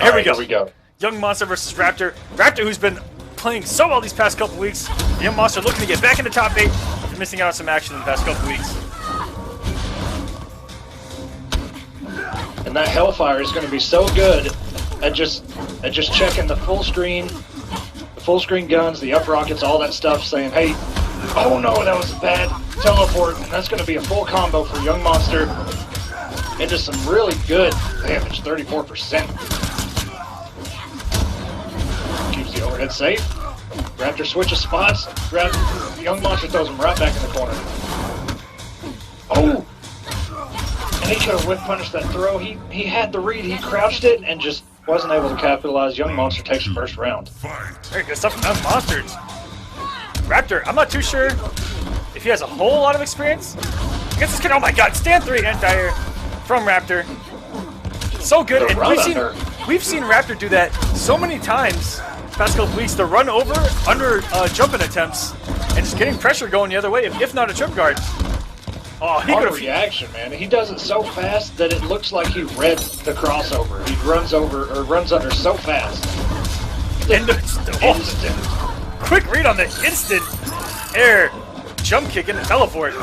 Here we go. Here we go. YungMonster versus Raptor. Raptor, who's been playing so well these past couple weeks. YungMonster looking to get back into top 8 after missing out on some action in the past couple weeks. And that Hellfire is going to be so good at just checking the full screen guns, the up rockets, all that stuff, saying, hey, oh no, that was a bad teleport, and that's going to be a full combo for YungMonster into some really good damage, 34%. Keeps the overhead safe. Raptor switches spots. YungMonster throws him right back in the corner. Oh! And he could have whip punished that throw. He had the read. He crouched it and just wasn't able to capitalize. YungMonster takes the first round. Very good stuff from YungMonster. Raptor, I'm not too sure if he has a whole lot of experience against this kid. Oh my god, stand 3 anti-air from Raptor. So good, and we've seen Raptor do that so many times the past couple weeks. The run over under jumping attempts and just getting pressure going the other way, if not a trip guard. Oh, he could have reaction, man. He does it so fast that it looks like he read the crossover. He runs over or runs under so fast. Instant. Quick read on the instant air jump kick and the teleport.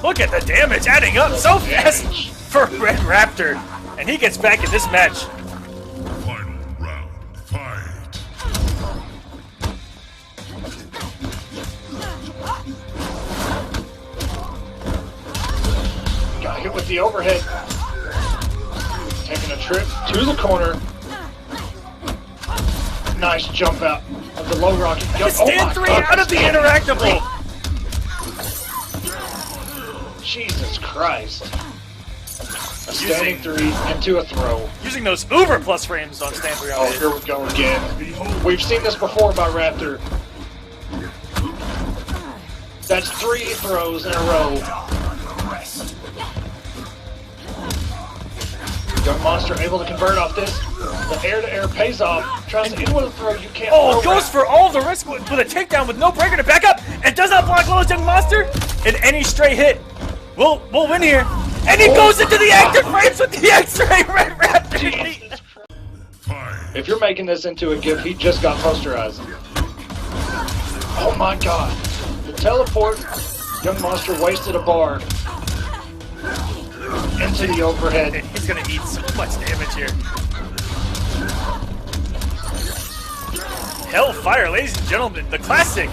Look at the damage adding up so fast for Red Raptor, and he gets back in this match. Final round, fight. Got hit with the overhead. Taking a trip to the corner. Nice jump out of the low rocket. Stand 3 out of the interactable. Jesus Christ. A standing 3 into a throw. Using those Uber plus frames on stand 3 on Oh, here we go again. We've seen this before by Raptor. That's 3 throws in a row. YungMonster able to convert off this. The air-to-air pays off. Tries to hit with a throw. You can't. Oh, goes for all the risk with a takedown with no breaker to back up, and does not block low as YungMonster. And any straight hit will win here. And he goes into the active frames with the X-ray Red Raptor. If you're making this into a GIF, he just got posterized. Oh my god. The teleport. YungMonster wasted a bar. Into the overhead. And he's gonna eat so much damage here. Hellfire, ladies and gentlemen, the classic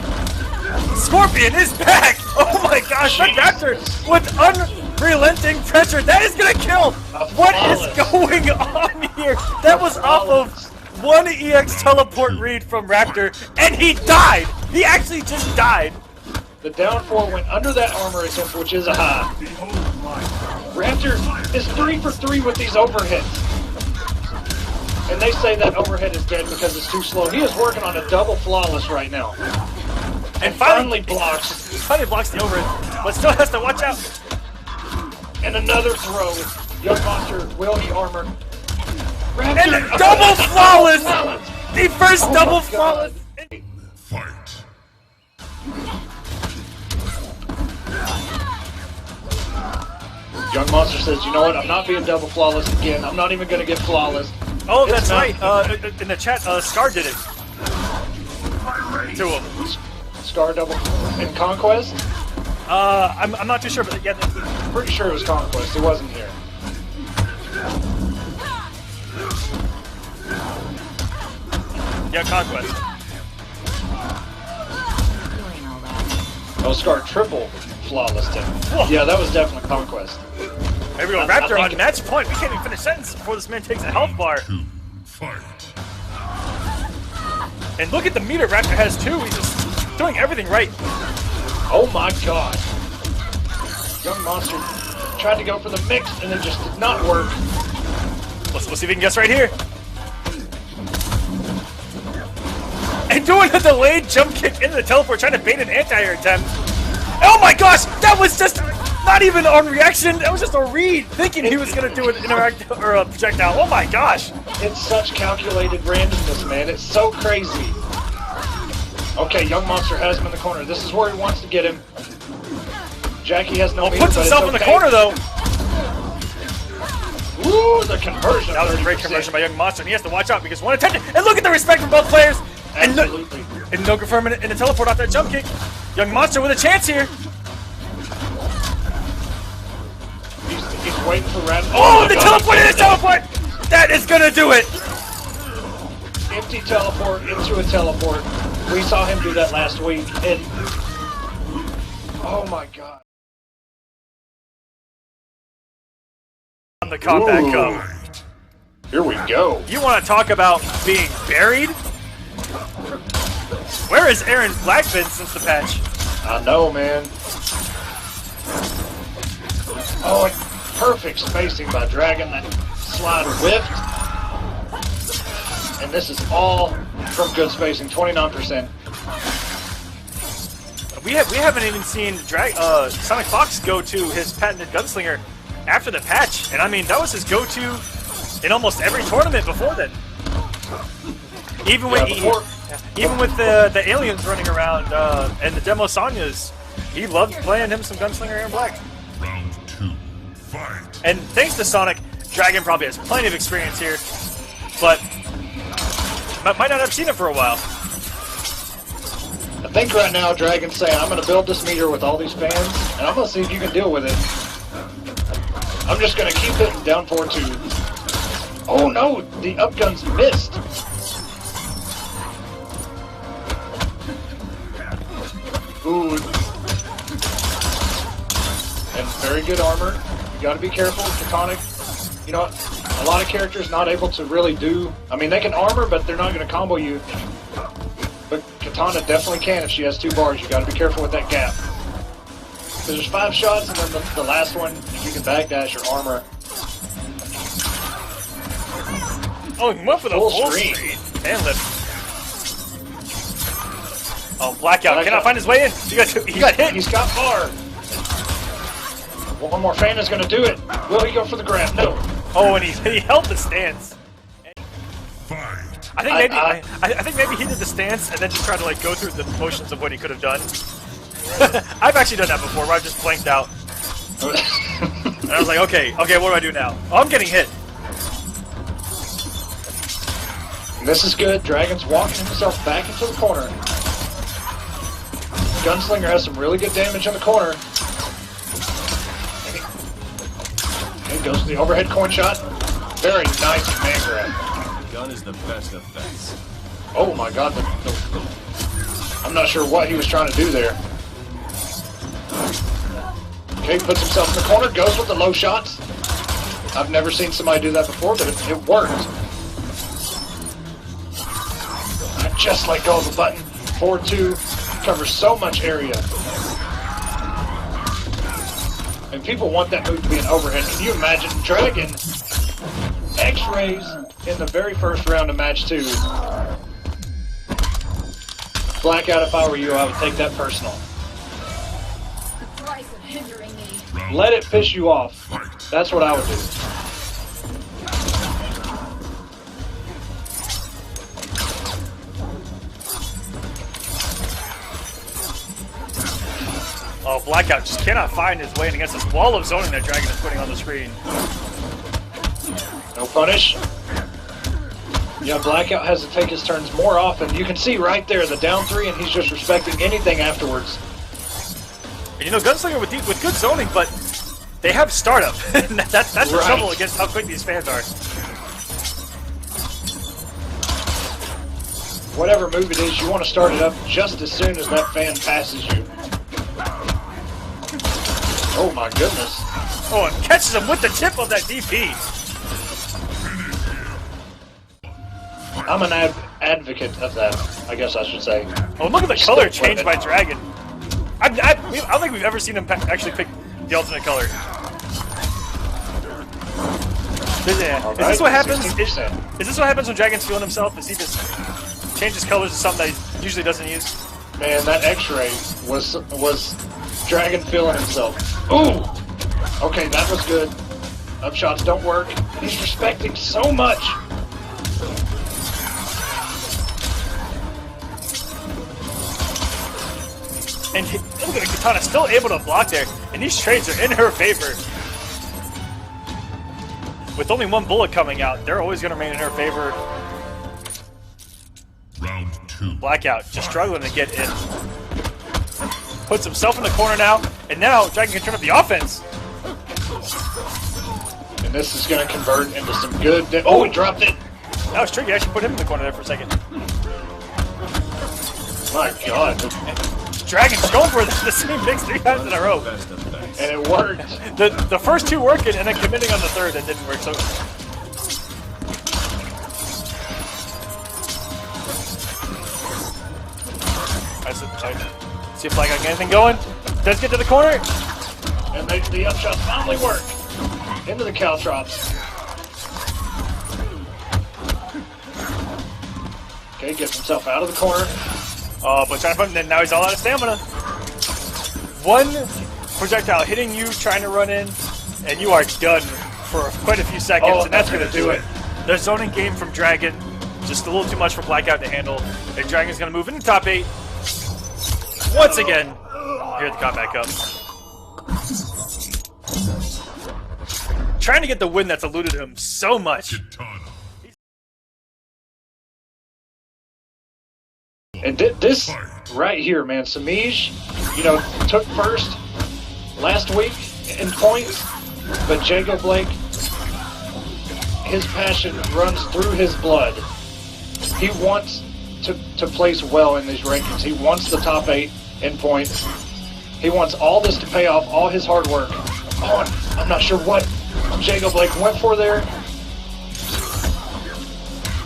Scorpion is back! Oh my gosh, Red Raptor with unrelenting pressure. That is gonna kill! What is going on here? That was off of one EX teleport read from Raptor, and he died! He actually just died. The down 4 went under that armor attempt, which is a high. Raptor is 3 for 3 with these overheads. And they say that overhead is dead because it's too slow. He is working on a double flawless right now. And finally blocks. Finally blocks the overhead, but still has to watch out. And another throw. YungMonster, will he armor? Raptor, and double flawless! The first double flawless! Fight. YungMonster says, you know what, I'm not being double flawless again. I'm not even going to get flawless. Oh, that's right. In the chat, Scar did it. To him. Scar double in Conquest? I'm not too sure, but yeah. Pretty sure it was Conquest. It wasn't here. Yeah, Conquest. Oh, Scar triple flawless him. Yeah, that was definitely Conquest. There we go, Raptor on match point. We can't even finish sentence before this man takes a health bar. Fight. And look at the meter Raptor has too. He's just doing everything right. Oh my god. YungMonster tried to go for the mix and it just did not work. Let's see if we can guess right here. And doing a delayed jump kick into the teleport, trying to bait an anti-air attempt. Oh my gosh, that was just not even on reaction. That was just a read, thinking he was gonna do an or a projectile. Oh my gosh! It's such calculated randomness, man. It's so crazy. Okay, YungMonster has him in the corner. This is where he wants to get him. Jacqui has no meter, puts himself in the corner though. Ooh, the conversion. That was a great conversion by YungMonster, and he has to watch out because one attention. And look at the respect from both players. Absolutely. And no confirming in the teleport off that jump kick. YungMonster with a chance here. He's waiting for Raptor. Oh, the teleport in his teleport! That is gonna do it! Empty teleport into a teleport. We saw him do that last week, and oh my god. On the combat come. Here we go. You want to talk about being buried? Where has Erron's Black been since the patch? I know, man. Oh, and perfect spacing by Dragon. That slide whiffed. And this is all from good spacing, 29%. We haven't even seen Sonic Fox go to his patented gunslinger after the patch, and I mean that was his go-to in almost every tournament before then. Even when even with the aliens running around and the demo Sanyas, he loved playing him some gunslinger in black. Round 2, fight. And thanks to Sonic, Dragon probably has plenty of experience here, but might not have seen it for a while. I think right now Dragon's saying, I'm going to build this meter with all these fans, and I'm going to see if you can deal with it. I'm just going to keep hitting down 4-2. Oh no, the upguns missed. Ooh. And very good armor. You got to be careful with Kitana. You know, a lot of characters not able to really do... I mean, they can armor, but they're not going to combo you. But Kitana definitely can if she has 2 bars. You got to be careful with that gap. Because there's 5 shots, and then the last one, you can backdash your armor. Oh, he went for the full screen. And lift. Oh, Blackout cannot find his way in. He got hit. He's got bar. One more fan is going to do it. Will he go for the grab? No. Oh, and he held the stance. Fight. I think maybe he did the stance and then just tried to like go through the motions of what he could have done. I've actually done that before where I've just blanked out. And I was like, okay, what do I do now? Oh, I'm getting hit. And this is good. Dragon's walking himself back into the corner. Gunslinger has some really good damage in the corner. And he goes to the overhead coin shot. Very nice man grab. Gun is the best defense. Oh my god. I'm not sure what he was trying to do there. Okay, puts himself in the corner, goes with the low shots. I've never seen somebody do that before, but it worked. I just let go of the button. 4-2 covers so much area. And people want that move to be an overhead. Can you imagine Dragon X-rays in the very first round of match 2? Blackout, if I were you, I would take that personal. Let it piss you off. That's what I would do. Oh, Blackout just cannot find his way in against this wall of zoning that Dragon is putting on the screen. No punish. Yeah, Blackout has to take his turns more often. You can see right there the down 3, and he's just respecting anything afterwards. And you know, Gunslinger with good zoning, but they have startup. that's the trouble against how quick these fans are. Whatever move it is, you want to start it up just as soon as that fan passes you. Oh my goodness. Oh, and catches him with the tip of that DP. I'm an advocate of that, I guess I should say. Oh, look at the color change by Dragon. I don't think we've ever seen him actually pick the ultimate color. Is this what happens? Is this what happens when Dragon's feeling himself? Is he just changes colors to something that he usually doesn't use? Man, that X-ray was Dragon feeling himself. Ooh! Okay, that was good. Up shots don't work. He's respecting so much. And look at Kitana still able to block there, and these trades are in her favor. with only one bullet coming out, they're always going to remain in her favor. Round 2. Blackout just struggling to get in. Puts himself in the corner now, and now Dragon can turn up the offense. And this is going to convert into some good... Oh, he dropped it! That was tricky. I actually put him in the corner there for a second. My God. Dragon's going for the same mix 3 times in a row. Best effects. And it worked. The first 2 working, and then committing on the third that didn't work. So I see if Blackout can get anything going. Does get to the corner. And the upshots finally work. Into the caltrops. Okay, gets himself out of the corner. But trying to find him, now he's all out of stamina. One projectile hitting you, trying to run in, and you are done for quite a few seconds, Oh, and that's going gonna to do it. The zoning game from Dragon, just a little too much for Blackout to handle, and Dragon's going to move into top 8. Once again, here at the combat cup. Trying to get the win that's eluded him so much. Kitana. And this right here, man, Semiij, you know, took first last week in points, but JagoBlake, his passion runs through his blood. He wants to place well in these rankings. He wants the top 8 in points. He wants all this to pay off, all his hard work. Oh, I'm not sure what JagoBlake went for there.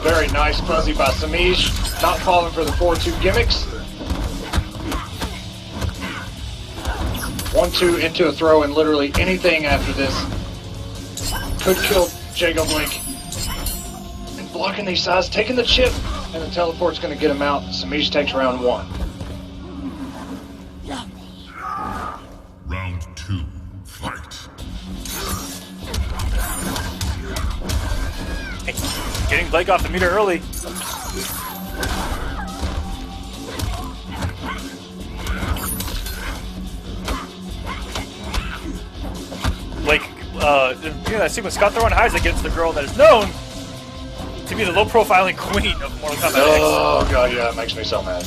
Very nice fuzzy by Semiij, not falling for the 4-2 gimmicks. 1-2 into a throw, and literally anything after this could kill JagoBlake. And blocking these sides, taking the chip, and the teleport's going to get him out. Semiij takes round 1. Round 2. Fight. Getting Blake off the meter early. Blake, that sequence got throwing highs against the girl that is known to be the low-profiling queen of Mortal Kombat X. Oh god, yeah, it makes me so mad.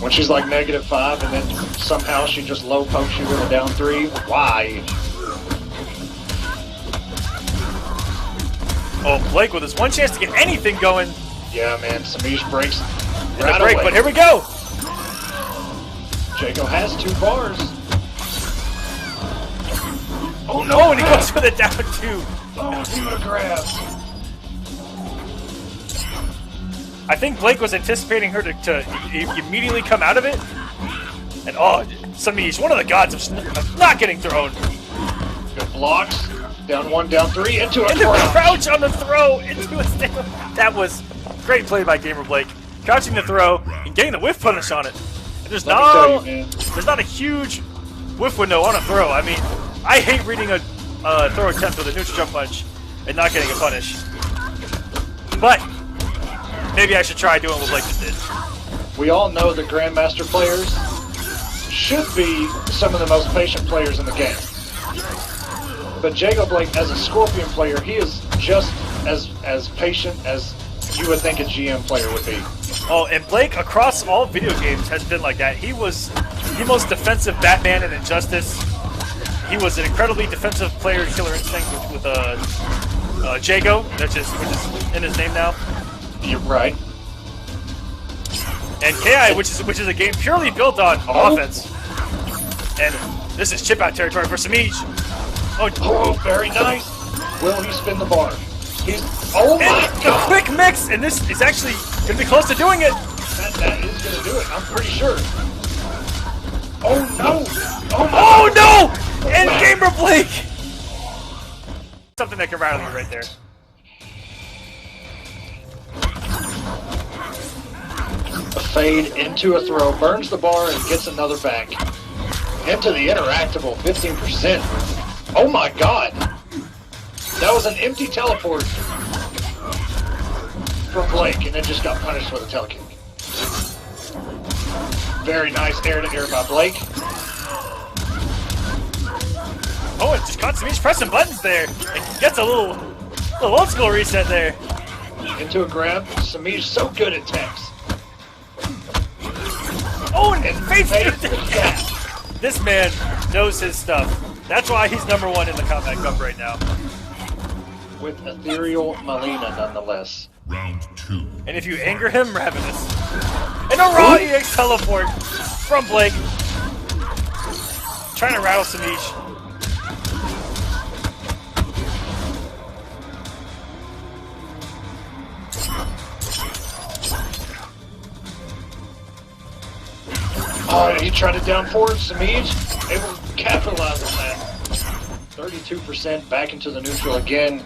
When she's like -5 and then somehow she just low pokes you with a down 3. Why? Oh, Blake with his one chance to get anything going. Yeah, man, Semiij breaks In right the break, away. but here we go. Jago has 2 bars. Oh no, Oh, and he goes for the down 2. Oh, he would have grabbed. I think Blake was anticipating her to immediately come out of it. And oh, Semiij, one of the gods of not getting thrown. Good blocks. Down 1, down 3, into a And the crouch. crouch on the throw into a stand. That was great play by Gamer Blake. Crouching the throw and getting the whiff punish on it. And there's Let me tell you, man. there's not a huge whiff window on a throw. I mean, I hate reading a throw attempt with a neutral jump punch and not getting a punish. But maybe I should try doing what Blake just did. We all know that Grandmaster players should be some of the most patient players in the game. But JagoBlake, as a Scorpion player, he is just as patient as you would think a GM player would be. Oh, and Blake, across all video games, has been like that. He was the most defensive Batman in Injustice. He was an incredibly defensive player in Killer Instinct with Jago, which is in his name now. You're right. And KI, which is a game purely built on offense. And this is chip out territory for Semiij. Oh, very nice. Will he spin the bar? He's... Oh my And the god! quick mix, and this is actually going to be close to doing it. That is going to do it, I'm pretty sure. Oh no! Oh my Oh no! And Gamer Blake! Something that can rattle you right there. A fade into a throw, burns the bar and gets another back. Into the interactable, 15%. Oh my god! That was an empty teleport from Blake, and it just got punished with a telekick. Very nice air-to-air by Blake. Oh, just caught Semiij pressing buttons there. And gets a little old school reset there. Into a grab. Semiij so good at techs. Oh, and face Yeah. This man knows his stuff. That's why he's #1 in the Combat Cup right now. With ethereal Mileena, nonetheless. Round 2. And if you anger him, Ravenous. And a raw EX teleport from Blake. Trying to rattle Semiij. Oh, he tried to down forward. Semiij able to capitalize on that. 32% back into the neutral again.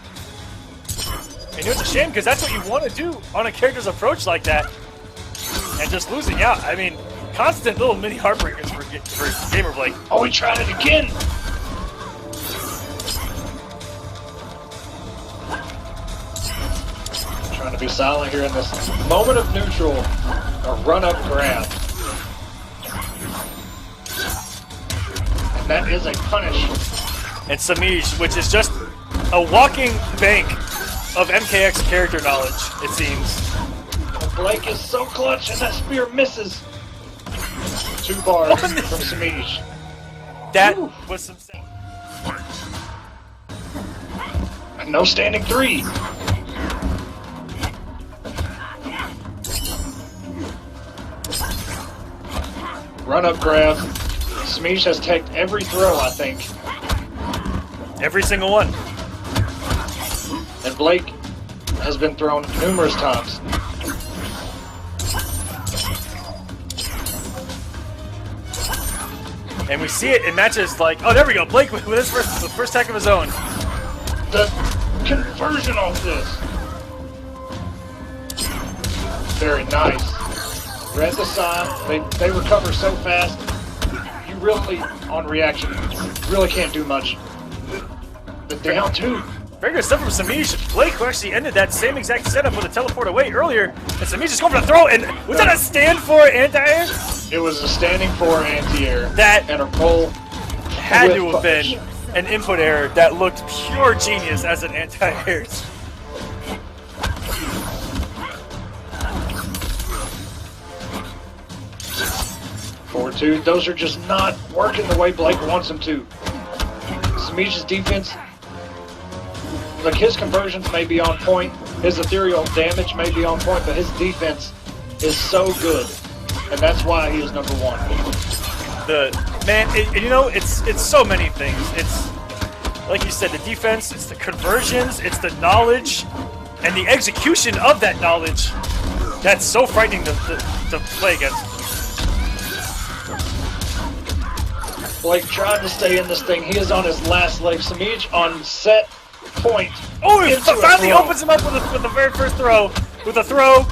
And it's a shame because that's what you want to do on a character's approach like that. And just losing out. I mean, constant little mini heartbreakers for JagoBlake. Oh, he tried it again. Trying to be silent here in this moment of neutral. A run-up grab. And that is a punish. And Semiij, which is just a walking bank of MKX character knowledge, it seems. Blake is so clutch and that spear misses. 2 bars from Semiij. That was some... No standing 3. Run up grab. Semiij has teched every throw, I think. Every single one. And Blake has been thrown numerous times. And we see it in matches like, oh, there we go, Blake with his first tech of his own. The conversion off this. Very nice. Read the sign. They recover so fast. You really, on reaction, really can't do much. The down 2. Very good stuff from Semiij. Blake who actually ended that same exact setup with a teleport away earlier. And Semiij just going for the throw. And was that a stand for anti-air? It was a standing 4 anti-air. That and a roll had with to have been an input error that looked pure genius as an anti-air. Forward 2. Those are just not working the way Blake wants them to. Semiij's defense, like his conversions may be on point, his ethereal damage may be on point, but his defense is so good, and that's why he is #1. You know, it's so many things. It's like you said, the defense, it's the conversions, it's the knowledge, and the execution of that knowledge. That's so frightening to play against. Blake trying to stay in this thing. He is on his last leg. Semiij on set point. Oh, he finally opens him up with the very first throw. With a throw.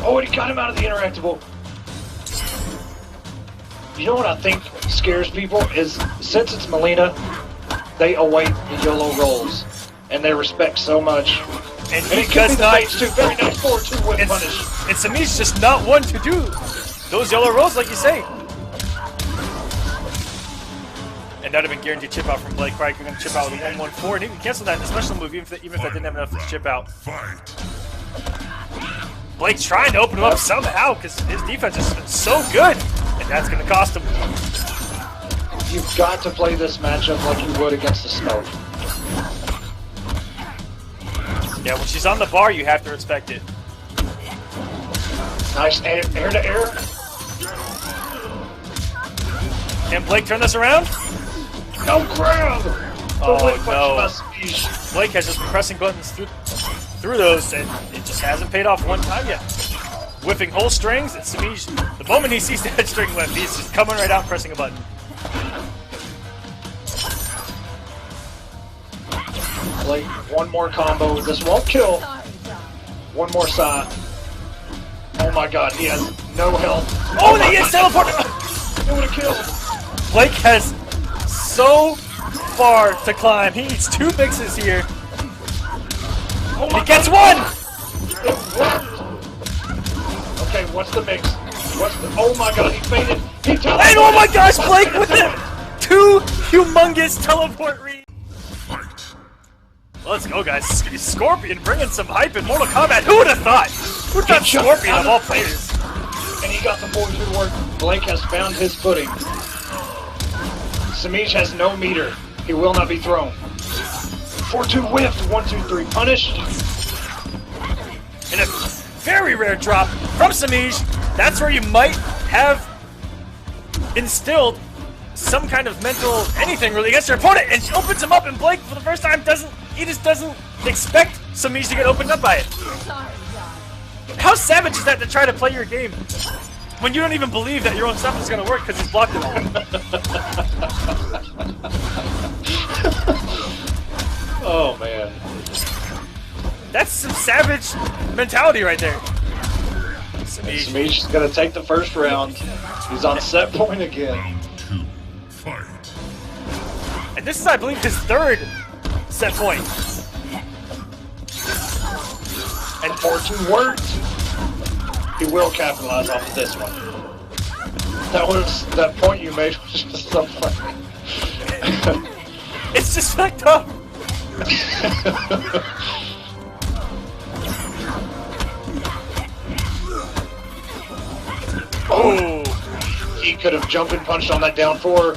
Oh, and he got him out of the interactable. You know what I think scares people is since it's Mileena, they await the YOLO rolls. And they respect so much. And he does not. Very nice 4-2 with punish. And Semiij's just not one to do those YOLO rolls, like you say. And that would have been guaranteed chip out from Blake. Probably going to chip out with a 1-1-4, and he can cancel that in the special move, even if that didn't have enough to chip out. Blake's trying to open him up somehow, because his defense has been so good, and that's going to cost him. You've got to play this matchup like you would against the smoke. Yeah, when she's on the bar, you have to respect it. Nice air to air. Can Blake turn this around? No grab! Oh no. Blake has just been pressing buttons through those, and it just hasn't paid off one time yet. Whipping whole strings, and Semiij, the moment he sees that string whip, he's just coming right out and pressing a button. Blake, one more combo. This won't kill. One more side. Oh my god, he has no health. Oh, the EX teleport! It would have killed. Blake has so far to climb. He needs 2 mixes here. Oh He gets one! It worked. Okay, what's the mix? Oh my god, he faded. He And oh my gosh, Blake with it! 2 humongous teleport reads. Let's go, guys. Scorpion bringing some hype in Mortal Kombat. Who would have thought? Who would have thought Scorpion of all players? And he got the 4-2 work. Blake has found his footing. Semiij has no meter. He will not be thrown. 4-2 whiffed. 1-2-3 punished. And a very rare drop from Semiij. That's where you might have instilled some kind of mental anything really against your opponent, and opens him up, and Blake for the first time just doesn't expect Semiij to get opened up by it. How savage is that to try to play your game when you don't even believe that your own stuff is going to work because he's blocked it all? Oh man. That's some savage mentality right there. Semiij is going to take the first round. He's on set point again. Round 2. Fight. And this is, I believe, his third set point. And 4-2 worked. He will capitalize off of this one. That point you made was just so funny. It's just fucked up. Oh, he could have jumped and punched on that down 4.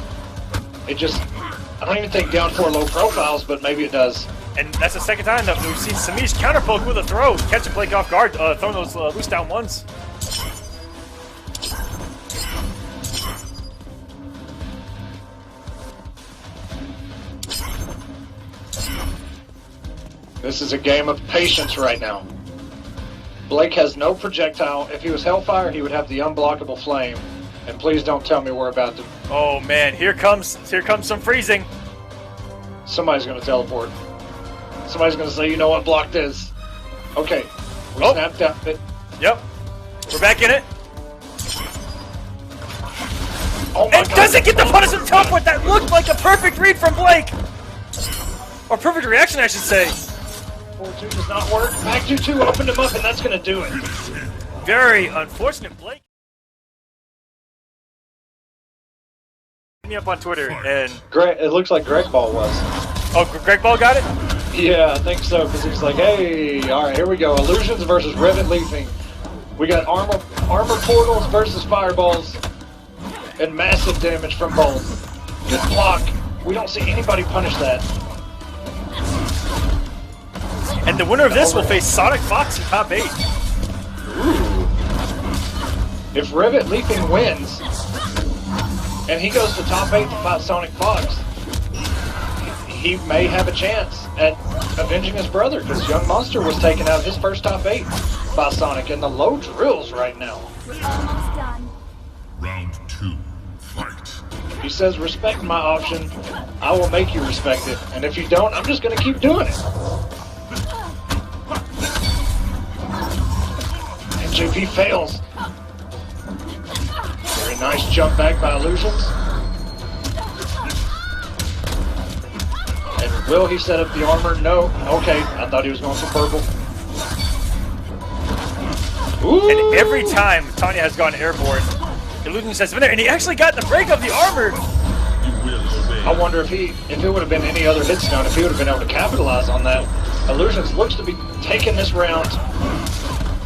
It just, I don't even think down 4 low profiles, but maybe it does. And that's the second time that we've seen Semiij counterpoke with a throw, catching Blake off guard, throwing those loose down ones. This is a game of patience right now. Blake has no projectile. If he was Hellfire, he would have the unblockable flame. And please don't tell me we're about to... Oh man, here comes some freezing. Somebody's going to teleport. Somebody's going to say, you know what block this? Okay, we snapped out of it. Yep, we're back in it. Oh my And God. doesn't get the punishment teleport. That looked like a perfect read from Blake. Or perfect reaction, I should say. 4-2 does not work. Back 2-2 opened him up, and that's going to do it. Very unfortunate, Blake. Me up on Twitter and It looks like Greg Ball was. oh, Greg Ball got it. Yeah, I think so, because he's like, hey, all right, here we go. Illusions versus Revetleafing. We got armor portals versus fireballs, and massive damage from both. Good block. We don't see anybody punish that. And the winner of this will face Sonic Fox in top 8. Ooh. If Revetleafing wins, and he goes to top 8 to fight Sonic Fox, he may have a chance at avenging his brother, because YungMonster was taken out of his first top 8 by Sonic in the low drills right now. We're almost done. Round 2. Fight. He says, respect my option, I will make you respect it, and if you don't, I'm just going to keep doing it. And JP fails. Very nice jump back by Illusions. And will he set up the armor? No. Okay, I thought he was going for purple. Ooh. And every time Tanya has gone airborne, Illusions has been there, and he actually got the break of the armor. I wonder if it would have been any other hit stone, if he would have been able to capitalize on that. Illusions looks to be taking this round.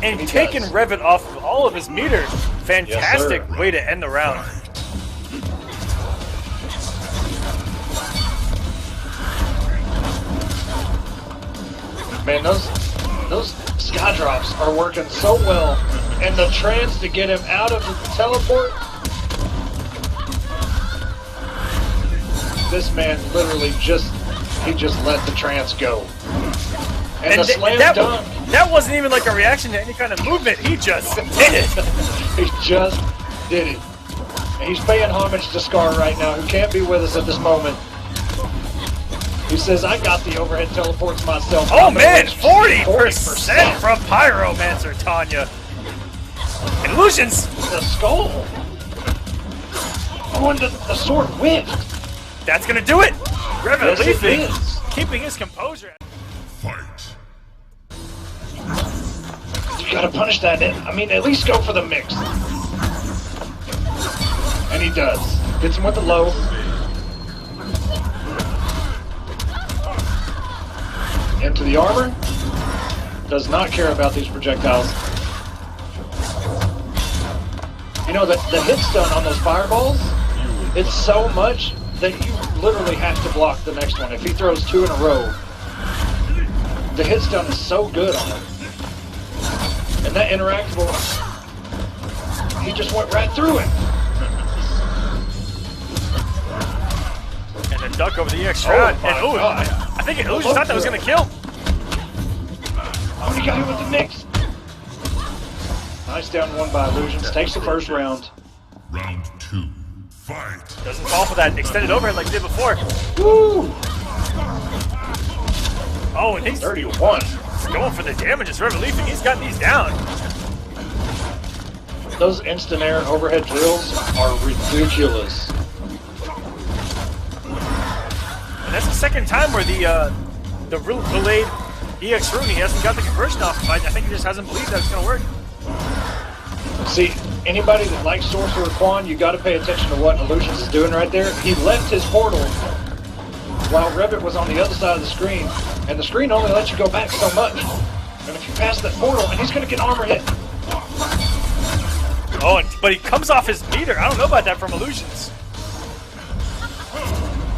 And taking Revet off of all of his meter. Fantastic Yes, way to end the round. Man, those sky drops are working so well. And the trance to get him out of the teleport. This man literally just let the trance go. And the slam dunk. That wasn't even like a reaction to any kind of movement. He just did it. He just did it. And he's paying homage to Scar right now, who can't be with us at this moment. He says, I got the overhead teleports myself. Oh man, 40% from Pyromancer Tanya. Illusions. The skull. Oh, and the sword whipped. That's gonna do it. Revetleafing Yes, it is. keeping his composure. Fight. You gotta punish that. I mean, at least go for the mix. And he does. Gets him with the low. to the armor. Does not care about these projectiles. You know, the hit stun on those fireballs, it's so much that you literally have to block the next one. If he throws 2 in a row, the hit stun is so good on him. And that interactable, he just went right through it. And a duck over the EX shroud. Oh my And God. I think Illusions thought that was going to kill. Oh, he got hit with the mix. Nice down one by Illusions. Takes the first round. Round 2. Fight. Doesn't fall for that extended overhead like he did before. Woo! Oh, and he's 31. going for the damage. It's Revetleafing. He's got these down. Those instant air and overhead drills are ridiculous. And that's the second time where the delayed EX rune, he hasn't got the conversion off. I think he just hasn't believed that it's going to work. See, anybody that likes Sorcerer Quan, you got to pay attention to what Illusions is doing right there. He left his portal while Revet was on the other side of the screen, and the screen only lets you go back so much. And if you pass that portal, and he's going to get armor hit. Oh, but he comes off his meter. I don't know about that from Illusions.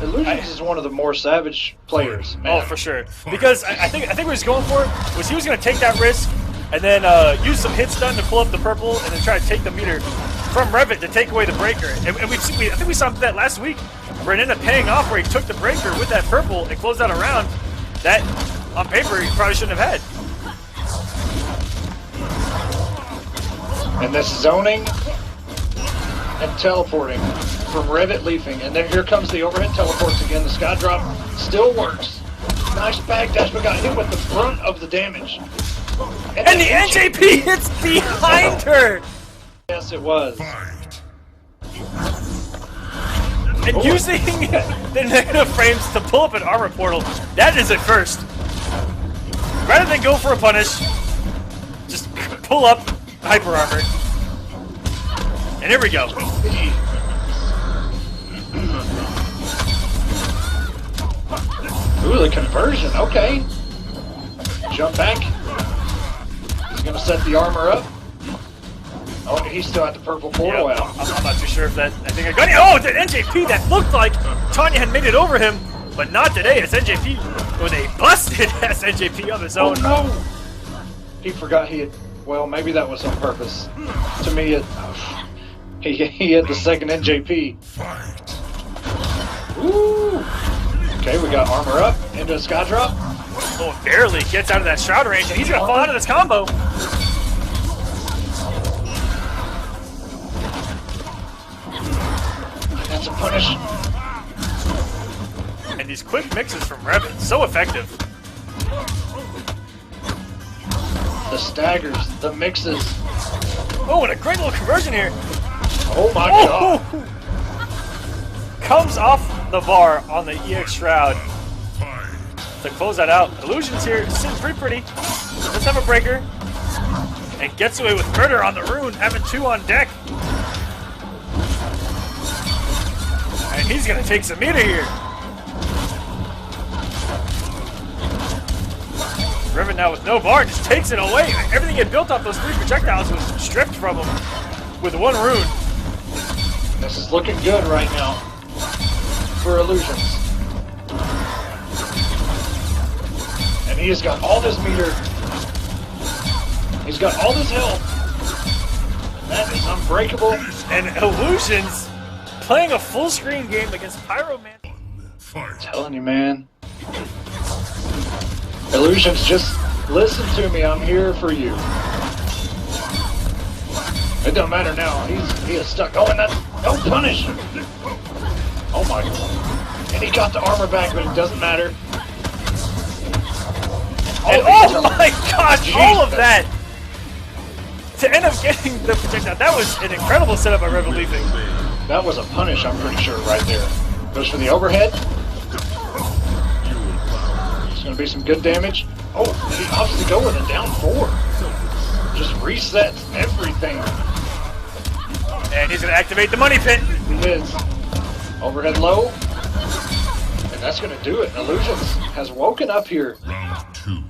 Illusions is one of the more savage players, man. Oh, for sure. Because I think what he was going for was he was going to take that risk and then use some hit stun to pull up the purple and then try to take the meter from Revet to take away the breaker. And I think we saw him do that last week where it ended up paying off where he took the breaker with that purple and closed out a round that, on paper, he probably shouldn't have had. And this zoning and teleporting from Revetleafing, and then here comes the overhead teleports again. The sky drop still works. Nice backdash, but got hit with the brunt of the damage. And the NJP hits behind her! Yes, it was. And using the negative frames to pull up an armor portal, that is a first. Rather than go for a punish, just pull up hyper armor. And here we go. Ooh, the conversion, okay. Jump back. He's gonna set the armor up. Oh, he's still at the purple portal Yeah, out. I'm not too sure if that. I think I got it. Oh, it's an NJP that looked like Tanya had made it over him, but not today. It's NJP with a busted ass NJP of his Oh own. no! He forgot he had. Well, maybe that was on purpose. To me, he had the second NJP. Ooh! Okay, we got armor up into a sky drop. Oh, barely gets out of that shroud range, and he's gonna fall out of this combo. That's a punish. And these quick mixes from Revet, so effective. The staggers, the mixes. Oh, and a great little conversion here. Oh my god. Comes off the bar on the EX Shroud to close that out. Illusions here, sitting pretty. Let's have a breaker. And gets away with murder on the rune, having 2 on deck. And he's gonna take some meter here. Revet now with no bar, just takes it away. Everything he had built off those 3 projectiles was stripped from him with 1 rune. This is looking good right now for Illusions. And he has got all this meter. He's got all this health. And that is unbreakable. And Illusions playing a full screen game against Pyroman. I'm telling you, man. Illusions, just listen to me. I'm here for you. It don't matter now. He is stuck. Oh, and that's no punish. Oh my god. And he got the armor back, but it doesn't matter. And oh my gosh, all of that to end up getting the projectile. That was an incredible setup by Revetleafing. That was a punish, I'm pretty sure, right there. Goes for the overhead. It's going to be some good damage. Oh, he opts to go with a down 4. Just resets everything. And he's going to activate the money pit. He is. Overhead low. And that's going to do it. Illusions has woken up here. Round 2.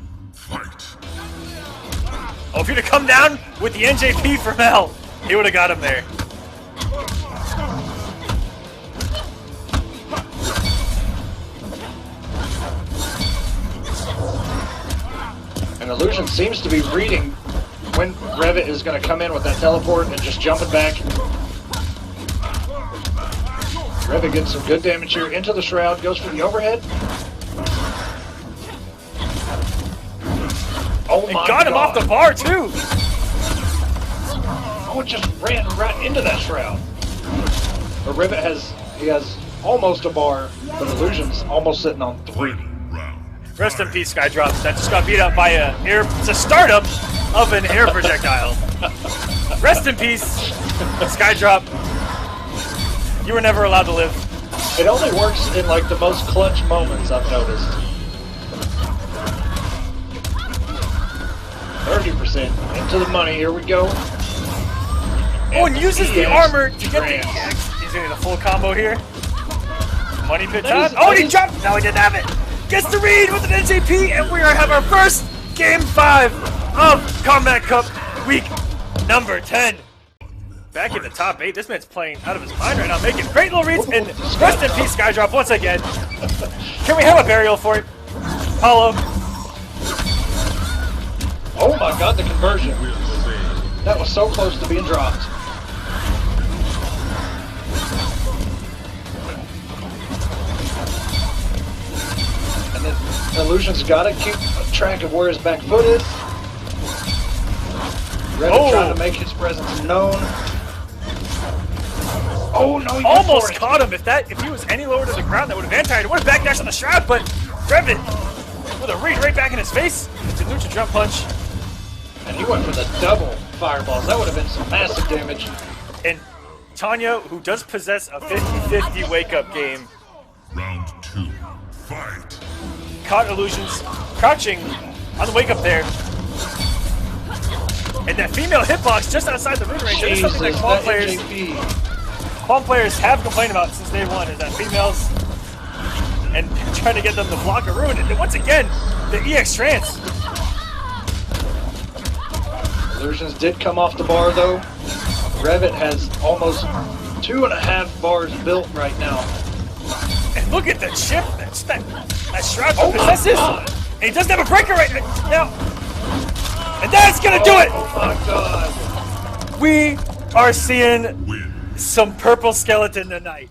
Oh, if he'd have come down with the NJP from hell, he would have got him there. And Illusion seems to be reading when Revet is going to come in with that teleport and just jumping back. Revet gets some good damage here into the Shroud, goes for the overhead. Oh my God. Got him off the bar too. Oh, it just ran right into that Shroud. But Revet has almost a bar, but Illusion's almost sitting on 3. Rest in peace, Skydrop. That just got beat up by it's a startup of an air projectile. Rest in peace, Skydrop. You were never allowed to live. It only works in like the most clutch moments, I've noticed. 30% into the money. Here we go. Oh, and uses the armor to get the EX. He's getting a full combo here. Money pit time. Oh, and he jumped. No, he didn't have it. Gets the read with an NJP, and we have our first Game 5 of Combat Cup Week number 10. Back in the top 8, this man's playing out of his mind right now, making great little reads, and rest in peace, Skydrop, once again. Can we have a burial for it? Paulo. Oh my God, the conversion. That was so close to being dropped. And then Illusion's got to keep track of where his back foot is. Revet trying to make his presence known. Oh no, he almost caught him. If he was any lower to the ground, that would have anti-ed. It would have backdashed on the Shroud, but Revet with a read right back in his face. It's a neutral jump punch. And he went for the double fireballs. That would have been some massive damage. And Tanya, who does possess a 50-50 wake-up game. Round 2, fight. Caught Illusions crouching on the wake-up there. And that female hitbox just outside the root range. That is something that Quan players have complained about since day one, is that females and trying to get them to block a ruin. And once again, the EX trance. Illusions did come off the bar though. Revet has almost 2.5 bars built right now. And look at the chip that Shroud possesses. And he doesn't have a breaker right now. And that's gonna do it! Oh my God. We are seeing some purple skeleton tonight.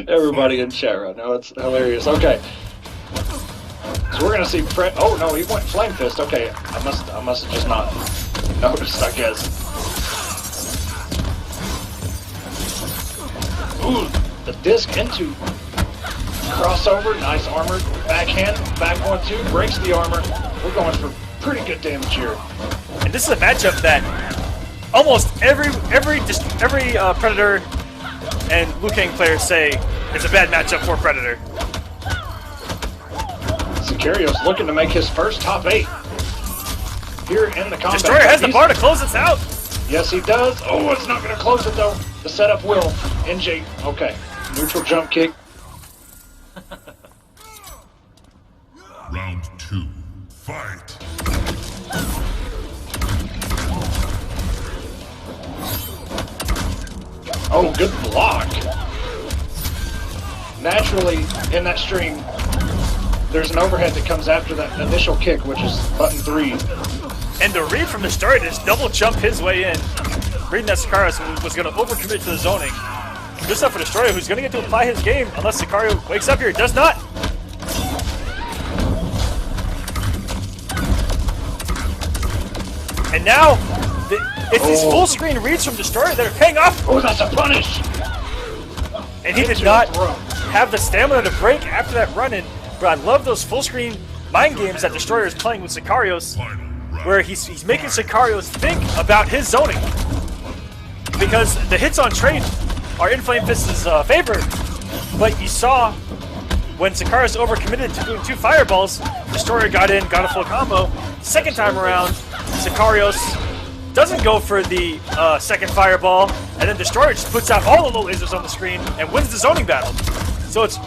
Everybody in chat right now, it's hilarious. Okay. So we're gonna see oh no, he went Flame Fist. Okay, I must have just not noticed, I guess. Ooh, the disc into crossover, nice armor, backhand, back 1-2, breaks the armor. We're going for pretty good damage here. And this is a matchup that almost every Predator and Liu Kang players say is a bad matchup for Predator. Sicarios looking to make his first top 8 here in the combat. Destroyer has the bar to close us out. Yes, he does. Oh, it's not going to close it though. The setup will. NJ, okay. Neutral jump kick. Round 2, fight. Oh, good block. Naturally, in that stream, there's an overhead that comes after that initial kick, which is button 3. And the read from the start is double jump his way in. Reading that Sicarios was going to overcommit to the zoning. Good stuff for Destroyer, who's going to get to apply his game unless Sicario wakes up here. Does not. And now, it's these full screen reads from Destroyer that are paying off. Oh, that's a punish! And he did not have the stamina to break after that run-in. But I love those full screen mind games that Destroyer is playing with Sicarios, where he's making Sicarios think about his zoning. Because the hits on trade are in Flame Fist's favor, but you saw when Sicarios overcommitted to doing 2 fireballs, Destroyer got in, got a full combo. Second time around, Sicarios doesn't go for the second fireball, and then Destroyer just puts out all the low lasers on the screen and wins the zoning battle. So it's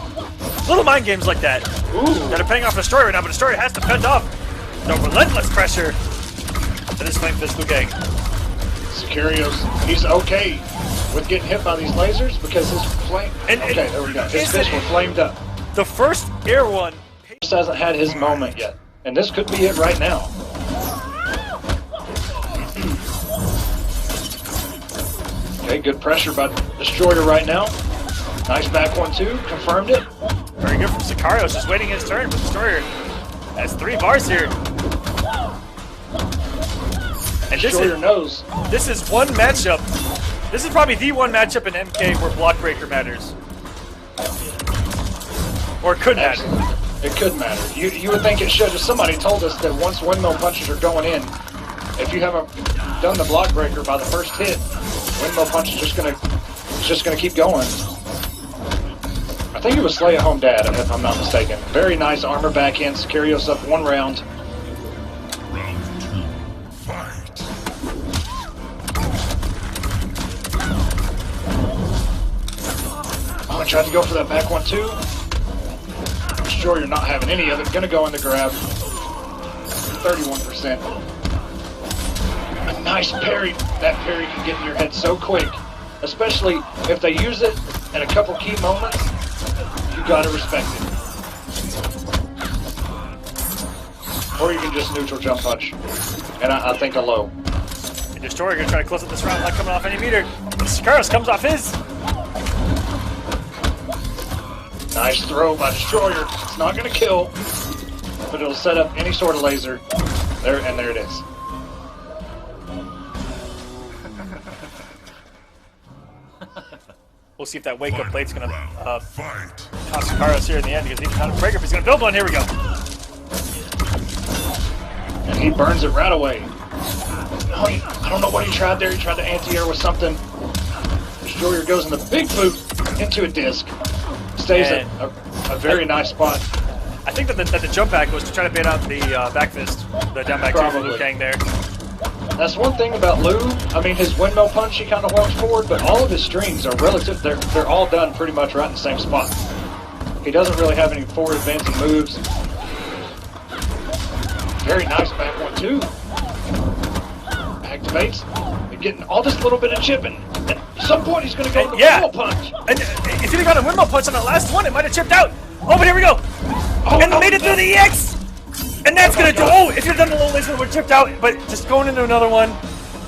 Little mind games like that Ooh. that are paying off Destroyer right now, but Destroyer has to fend off the relentless pressure that is Flame Fist Liu Kang. Sicarios, he's okay with getting hit by these lasers because his flame... Okay, there we go. His fists were flamed up. The first air one... Just hasn't had his moment yet. And this could be it right now. Okay, good pressure by Destroyer right now. Nice back 1-2, confirmed it. Very good from Sicarios, just waiting his turn, but Destroyer has 3 bars here. And Destroyer knows. This is one matchup. This is probably the one matchup in MK where block breaker matters. Or it could matter. It could matter. You would think it should. If somebody told us that once windmill punches are going in, if you haven't done the block breaker by the first hit, windmill punch is just gonna keep going. I think it was Slay at Home Dad, if I'm not mistaken. Very nice armor backhand. Sicarios up 1 round. Round 2. Fight. Oh, I tried to go for that back 1-2. Destroyer not having any of it. Gonna go in the grab. 31%. A nice parry. That parry can get in your head so quick. Especially if they use it in a couple key moments. You gotta respect it. Or you can just neutral jump punch. And I think a low. And Destroyer gonna try to close up this round, not coming off any meter. But Sicarios comes off his. Nice throw by Destroyer. It's not gonna kill, but it'll set up any sort of laser. There it is. We'll see if that wake-up blade's gonna Fight. cost Sicarios here in the end because he's not a breaker. If he's gonna build one, here we go. And he burns it right away. Oh, I don't know what he tried there. He tried to anti-air with something. Destroyer goes in the big boot into a disc. Stays at a very nice spot. I think that the jump back was to try to bait out the back fist, the down back 2 from Liu Kang there. That's one thing about Liu. I mean, his windmill punch, he kind of walks forward, but all of his strings are relative. They're all done pretty much right in the same spot. He doesn't really have any forward advancing moves. Very nice back 1-2. Activates. They're getting all this little bit of chipping. At some point, he's going to go with the windmill punch. And if he'd have got a windmill punch on that last one, it might have chipped out. Oh, but here we go. And made it through the EX. And that's going to do. Oh, if you'd done the low laser, it would have chipped out. But just going into another one,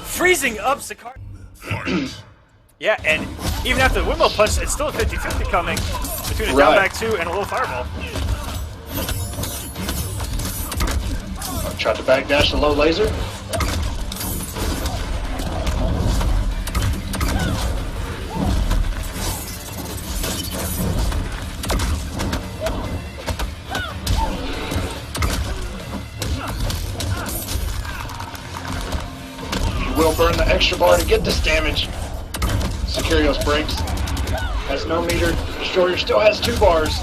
freezing up Sicarios. Yeah, and even after the windmill punch, it's still a 50-50 coming between a down back 2 and a low fireball. Tried to backdash the low laser. Will burn the extra bar to get this damage. Sicarios breaks. Has no meter. Destroyer still has 2 bars.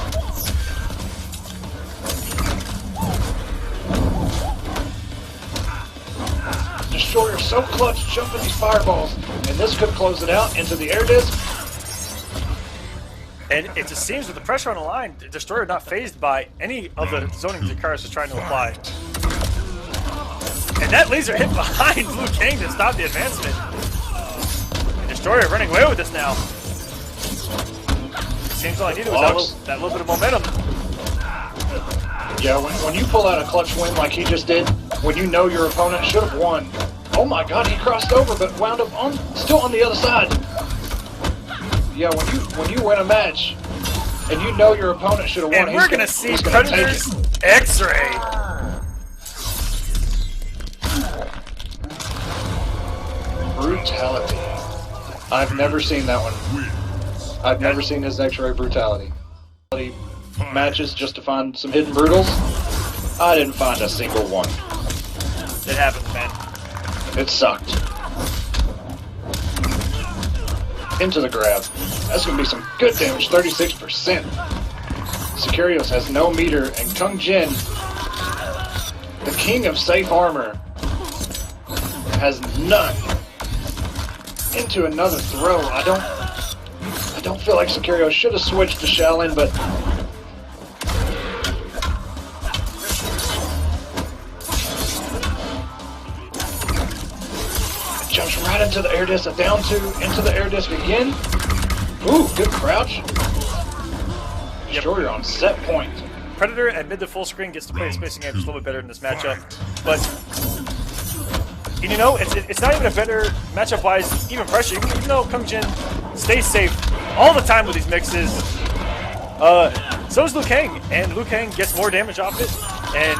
Destroyer so clutch jumping these fireballs. And this could close it out into the air disc. And it just seems with the pressure on the line, Destroyer not phased by any of the zoning Sicarios is trying to apply. And that laser hit behind Liu Kang to stop the advancement. And Destroyer running away with this now. It seems all I needed was that little bit of momentum. Yeah, when you pull out a clutch win like he just did, when you know your opponent should have won. Oh my god, he crossed over but wound up still on the other side. Yeah, when you win a match and you know your opponent should have won, and we're gonna see Predator's X-Ray. Brutality. I've never seen that one. I've never seen his X-Ray brutality. Matches just to find some hidden brutals. I didn't find a single one. It happens, man. It sucked. Into the grab. That's gonna be some good damage, 36%. Sicarios has no meter, and Kung Jin, the king of safe armor, has none. Into another throw. I don't feel like Sicarios should have switched to Shaolin, but into the air disc, a down two, into the air disc again. Ooh, good crouch. Destroyer on set point. Predator at mid to full screen gets to play the spacing game just a little bit better in this matchup. But, and you know, it's not even a better matchup-wise, even pressure. Even though Kang Jin stays safe all the time with these mixes, so is Liu Kang. And Liu Kang gets more damage off it, and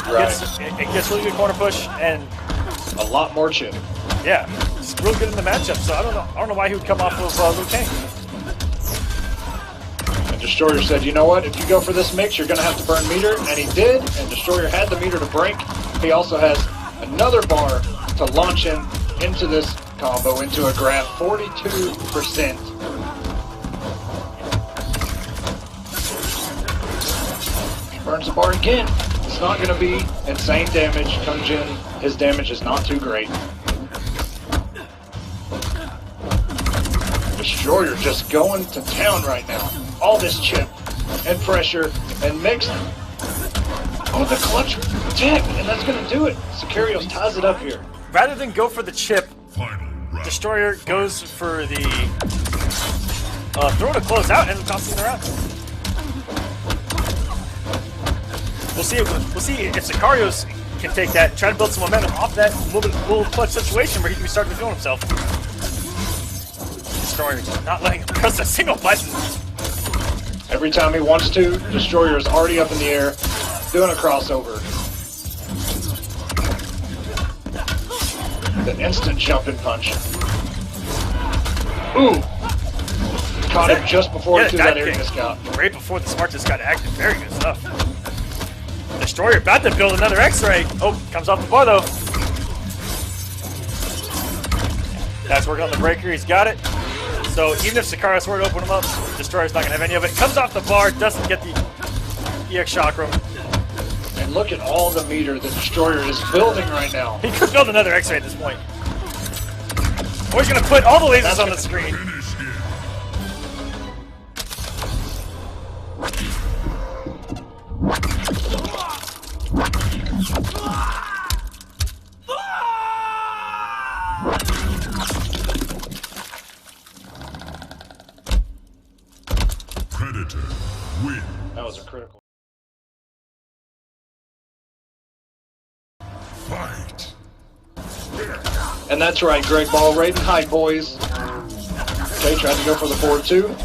gets really good corner push, and a lot more chip. Yeah, it's real good in the matchup. So I don't know why he would come off of Liu Kang. And Destroyer said, you know what, if you go for this mix, you're going to have to burn meter, and he did, and Destroyer had the meter to break. He also has another bar to launch him into this combo, into a grab, 42%. He burns the bar again. It's not going to be insane damage. Kang Jin, his damage is not too great. Destroyer just going to town right now. All this chip and pressure and mix. Oh, the clutch tech, and that's going to do it. Sicarios ties it up here. Rather than go for the chip, Destroyer goes for the throw to close out and tossing the round. We'll see if Sicarios can take that, try to build some momentum off that little clutch situation where he can be starting to feel himself. Destroyer not letting him press a single button. Every time he wants to, Destroyer is already up in the air, doing a crossover. The instant jumping punch. Ooh! Caught him just before he threw that air disc out. Right before the smart disc got active. Very good stuff. Destroyer about to build another X-ray. Oh, comes off the bar though. That's working on the breaker. He's got it. So even if Sicarios were to open him up, Destroyer's not going to have any of it. Comes off the bar, doesn't get the EX Chakra. And look at all the meter that Destroyer is building right now. He could build another X-ray at this point. Or he's going to put all the lasers on the screen. Predator win. That was a critical. Fight. And that's right, Greg Ball, Raiden high, boys. Okay, tried to go for the forward two.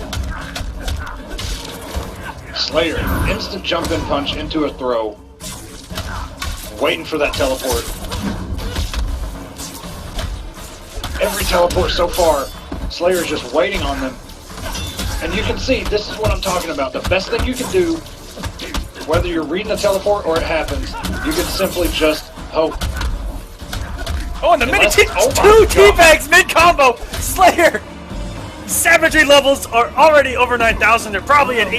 Slayer, instant jump in punch into a throw. Waiting for that teleport. Every teleport so far, Slayer's just waiting on them. And you can see, this is what I'm talking about. The best thing you can do, whether you're reading the teleport or it happens, you can simply just hope. Oh, and the two T-bags mid-combo! Slayer! Savagery levels are already over 9,000. They're probably at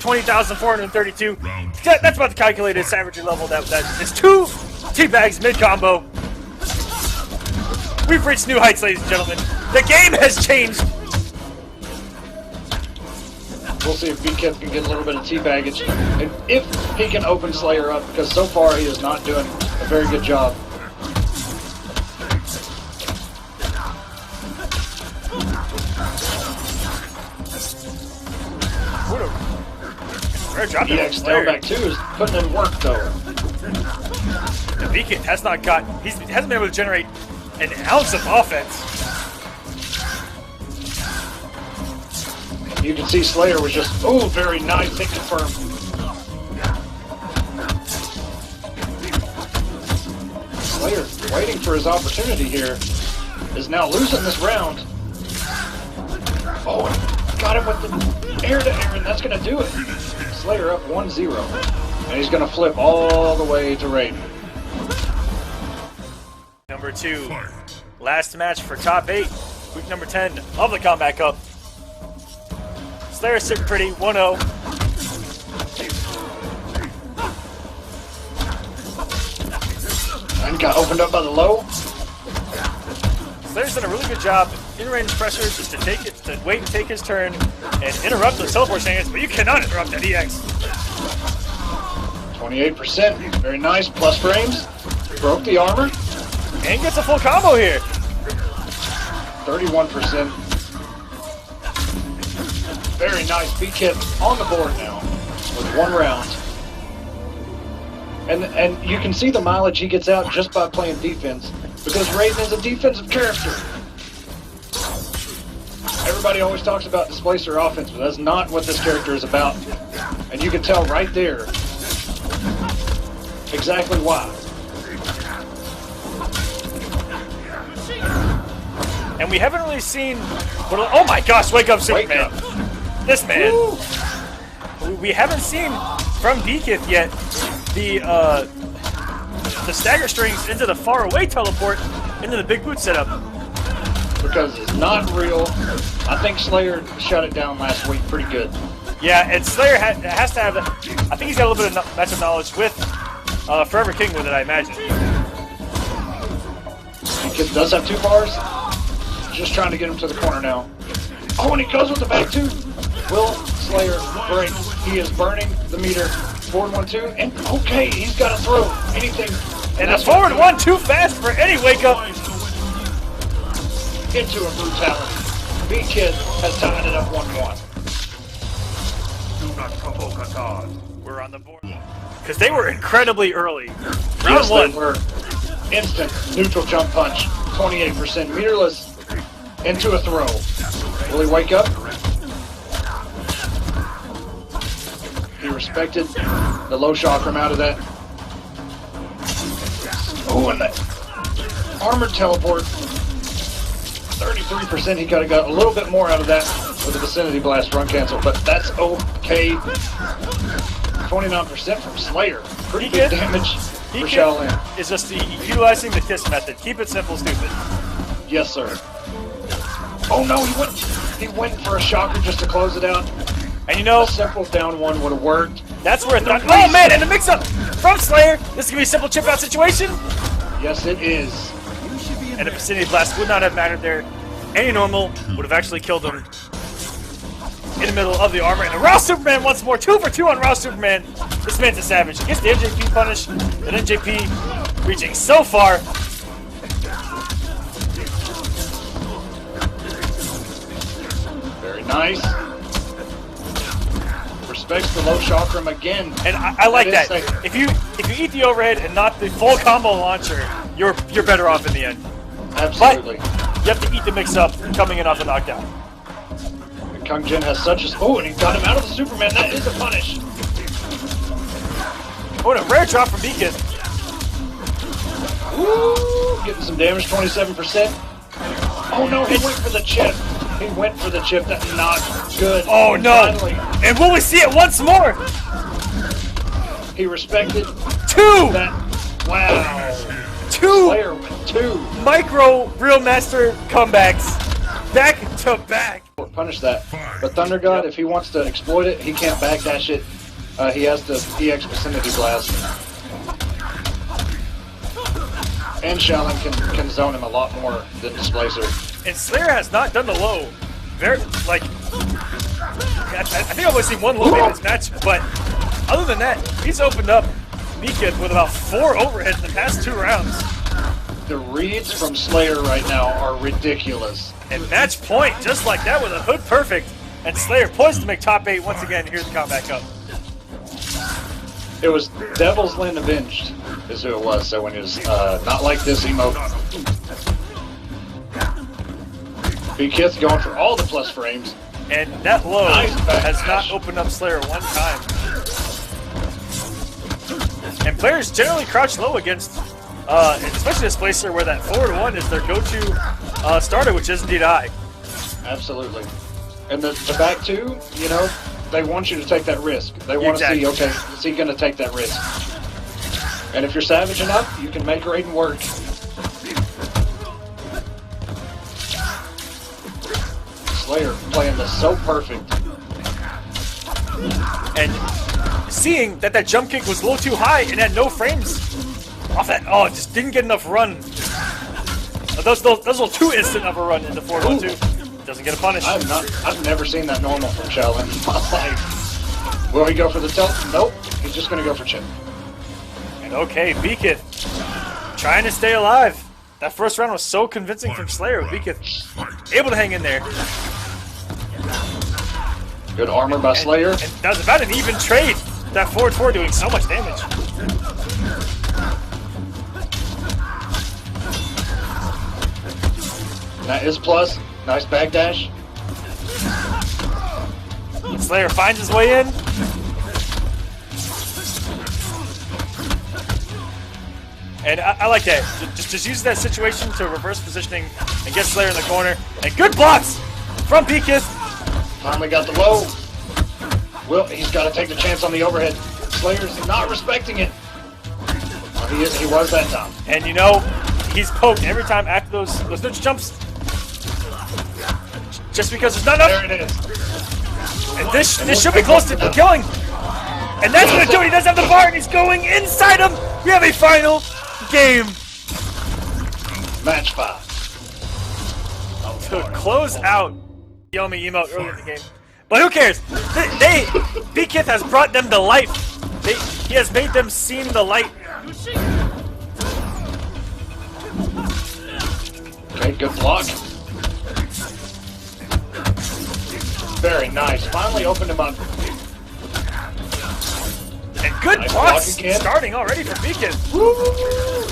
20,432. That's about the calculated savagery level. It's two T-bags mid-combo. We've reached new heights, ladies and gentlemen. The game has changed. We'll see if Bkith can get a little bit of T-baggage. And if he can open Slayer up, because so far he is not doing a very good job. EX tailback 2 is putting in work though. The Bkith has not got, hasn't been able to generate an ounce of offense. You can see Slayer was just, oh, very nice, hit confirmed. Slayer waiting for his opportunity here, is now losing this round. Oh, got him with the air to air, and that's going to do it. Slayer up 1-0, and he's going to flip all the way to Raiden. Number 2, last match for top 8, week number 10 of the Kombat Cup. Slayer sitting pretty, 1-0. And got opened up by the low. Slayer's done a really good job in range pressure just to wait and take his turn and interrupt those teleport stands, but you cannot interrupt that EX. 28%, very nice, plus frames. Broke the armor. And gets a full combo here. 31%. Very nice. Bkith on the board now with 1 round. And you can see the mileage he gets out just by playing defense, because Raiden is a defensive character. Everybody always talks about displacer offense, but that's not what this character is about. And you can tell right there exactly why. And we haven't really seen... Oh my gosh, wake up, Superman. Wake up. This man. Woo. We haven't seen from Bkith yet the stagger strings into the far away teleport into the big boot setup. Because it's not real. I think Slayer shut it down last week pretty good. Yeah, and Slayer has to have that. I think he's got a little bit of matchup knowledge with Forever King with it, I imagine. Bkith does have 2 bars. Just trying to get him to the corner now. Oh, and he goes with the back 2. Will Slayer break? He is burning the meter. Forward 1-2, and okay, he's got to throw anything. And a forward 1 too fast for any wake up. Into a brutality. Bkith has tied it up 1-1. Do not provoke a god. We're on the board. Because they were incredibly early. Round Yes, 1. they were. Instant neutral jump punch. 28% meterless into a throw. Will he wake up? He respected the low chakram out of that. Oh, and that armored teleport. 33%. He could have got a little bit more out of that with the vicinity blast run cancel, but that's okay. 29% from Slayer. Pretty good damage for Shaolin. Is just utilizing the kiss method. Keep it simple, stupid. Yes, sir. Oh no, he went for a shocker just to close it out. And you know, A simple down 1 would have worked. that's where oh man, and the mix-up from Slayer. This is gonna be a simple chip-out situation. Yes, it is. And the vicinity blast would not have mattered there. Any normal would have actually killed him in the middle of the armor. And the Raw Superman once more. 2 for 2 on Raw Superman. This man's a savage. He gets the NJP punish. The NJP reaching so far. Very nice. Respects the low chakram again. And I like that. Safe. If you eat the overhead and not the full combo launcher, you're better off in the end. Absolutely. But you have to eat the mix-up coming in off the knockdown. And Kang Jin has such a... Oh, and he got him out of the Superman. That is a punish. Oh, and a rare drop from Bkith. Woo! Getting some damage, 27%. Oh no, he went for the chip. He went for the chip. That's not good. Oh no! Finally, And will we see it once more? he respected 2! that. Wow. 2 Slayer with 2. micro Real Master comebacks. Back to back. Punish that. But Thunder God, if he wants to exploit it, he can't backdash it. He has to EX Vicinity Blast. And Shaolin can zone him a lot more than Displacer. And Slayer has not done the low. Very, like, I think I've only seen 1 low in this match, but other than that, he's opened up Bkith with about 4 overheads in the past 2 rounds. The reads from Slayer right now are ridiculous. And match point, just like that with a hood perfect. And Slayer poised to make top 8 once again. Here's the count back up. It was Devil's Land Avenged is who it was, so when it was not like this emote. Bkith going for all the plus frames. And that low Nice back has dash. not opened up Slayer 1 time. And players generally crouch low against, especially Displacer, where that forward 1 is their go-to starter, which is indeed I. Absolutely. And the back 2, you know, they want you to take that risk. They want to see, okay, is he going to take that risk? And if you're savage enough, you can make Raiden work. Slayer playing this so perfect. And seeing that jump kick was a little too high and had no frames off that, oh, it just didn't get enough run. Those were too instant of a run into 4-1-2. Doesn't get a punish. I've never seen that normal from Shaolin in my life. Will he go for the tilt? Nope. He's just going to go for chip. And okay, Bkith trying to stay alive. That first round was so convincing from Slayer. Bkith able to hang in there. Good armor by Slayer. And that was about an even trade. That forward 4 doing so much damage. That is plus. Nice backdash. Slayer finds his way in. And I like that. Just use that situation to reverse positioning and get Slayer in the corner. And good blocks from Bkith. Finally got the low. Well, he's got to take the chance on the overhead. Slayer's not respecting it. Well, he was that time. And you know, he's poked every time after those ninja jumps. Just because there's not enough. There it is. And this should be close to killing. And that's going to do it. He does have the bar, and he's going inside him. We have a final game. Match 5. To close out Yomi emote early in the game. But who cares? Bkith has brought them to life. He has made them seem the light. Okay, good block. Very nice. Finally opened him up. And good Nice blocks block again. starting already for Bkith. Woo!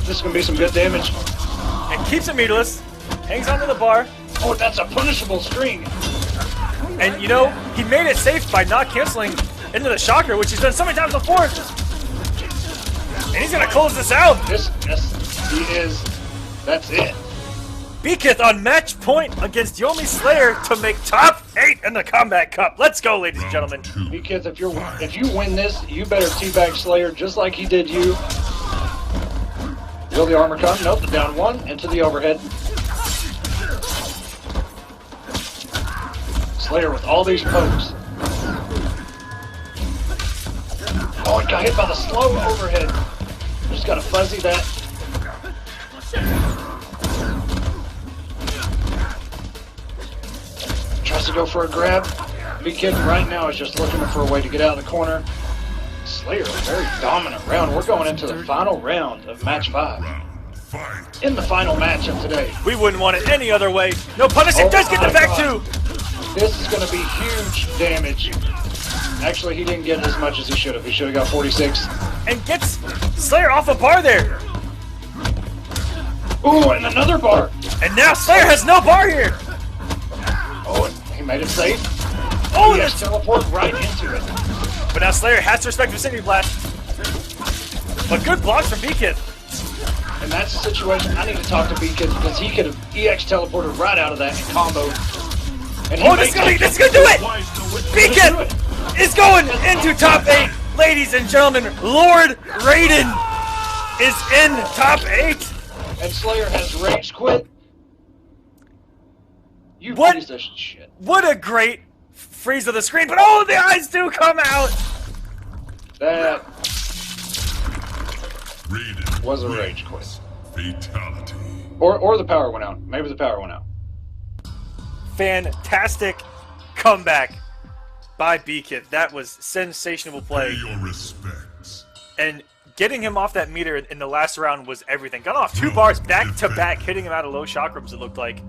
This is going to be some good damage. And keeps it meterless. Hangs onto the bar. Oh, that's a punishable string. And you know, he made it safe by not canceling into the shocker, which he's done so many times before. And he's going to close this out. Yes, he is. That's it. Bkith on match point against Yomi Slayer to make top 8 in the Combat Cup. Let's go, ladies and gentlemen. Because if you win this, you better teabag Slayer just like he did you. Will the armor come? Nope, the down 1 into the overhead. Slayer with all these pokes. Oh, he got hit by the slow overhead. Just gotta fuzzy that. Tries to go for a grab. Bkith right now is just looking for a way to get out of the corner. Slayer, a very dominant round. We're going into the final round of match 5. In the final match of today. We wouldn't want it any other way. No punish, it does get the back 2. This is going to be huge damage. Actually, he didn't get as much as he should have. He should have got 46. And gets Slayer off a bar there. Ooh, and another bar. And now Slayer has no bar here. Oh, and he made it safe. Oh, He has there's... teleport right into it. But now Slayer has to respect Vicinity Blast. But good blocks from Bkith. And that's the situation. I need to talk to Bkith because he could have EX teleported right out of that and comboed. And Oh, this is gonna do it! Bkith is going into top 8. Ladies and gentlemen, Lord Raiden is in top 8. And Slayer has rage quit. You What? piece of shit. What a great freeze of the screen, but oh, the eyes do come out! That Raiden was a rage quit. Fatality. Or the power went out. Maybe the power went out. Fantastic comeback by Bkith. That was sensational play. Pay your respects. And getting him off that meter in the last round was everything. Got off 2 bars back to back, hitting him out of low chakrams, it looked like.